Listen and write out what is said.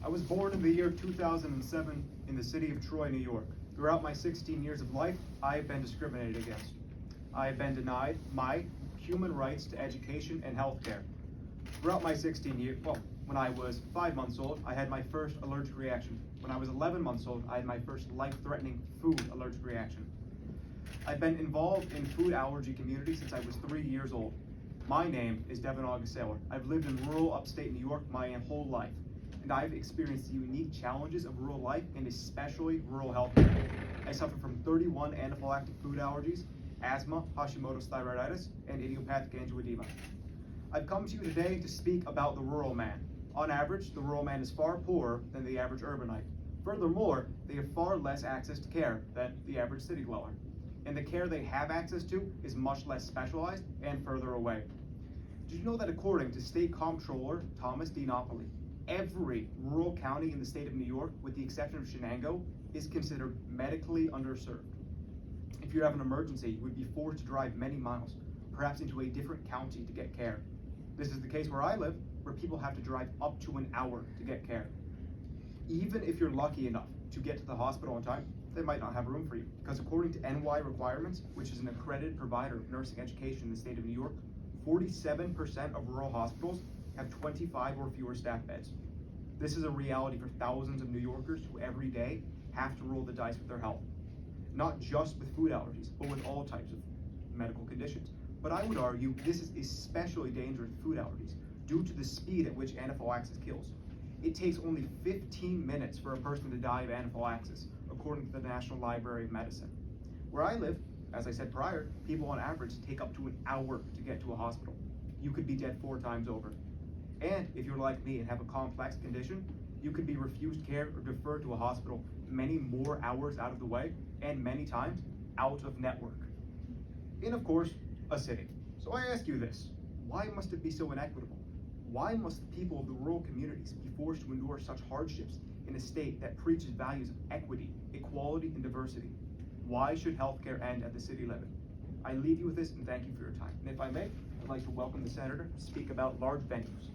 I was born in the year 2007 in the city of Troy, New York. Throughout my 16 years of life, I have been discriminated against. I have been denied my human rights to education and health care. Throughout my 16 years, when I was 5 months old, I had my first allergic reaction. When I was 11 months old, I had my first life-threatening food allergic reaction. I've been involved in food allergy community since I was 3 years old. My name is Devin. I've lived in rural upstate New York my whole life, and I've experienced the unique challenges of rural life and especially rural health care. I suffer from 31 anaphylactic food allergies, asthma, Hashimoto's thyroiditis, and idiopathic angioedema. I've come to you today to speak about the rural man. On average, the rural man is far poorer than the average urbanite. Furthermore, they have far less access to care than the average city dweller. And the care they have access to is much less specialized and further away. Did you know that according to State Comptroller Thomas D. Napoli, every rural county in the state of New York, with the exception of Shenango, is considered medically underserved? If you have an emergency, you would be forced to drive many miles, perhaps into a different county to get care. This is the case where I live, where people have to drive up to an hour to get care. Even if you're lucky enough to get to the hospital on time, they might not have room for you, because according to NY requirements, which is an accredited provider of nursing education in the state of New York, 47% of rural hospitals have 25 or fewer staff beds. This is a reality for thousands of New Yorkers who every day have to roll the dice with their health. Not just with food allergies, but with all types of medical conditions. But I would argue this is especially dangerous with food allergies due to the speed at which anaphylaxis kills. It takes only 15 minutes for a person to die of anaphylaxis, according to the National Library of Medicine. Where I live, as I said prior, people on average take up to an hour to get to a hospital. You could be dead 4 times over. And if you're like me and have a complex condition, you could be refused care or deferred to a hospital many more hours out of the way, and many times out of network. In, of course, a city. So I ask you this: why must it be so inequitable? Why must the people of the rural communities be forced to endure such hardships in a state that preaches values of equity, equality, and diversity? Why should healthcare end at the city limit? I leave you with this and thank you for your time. And if I may, I'd like to welcome the Senator to speak about large venues.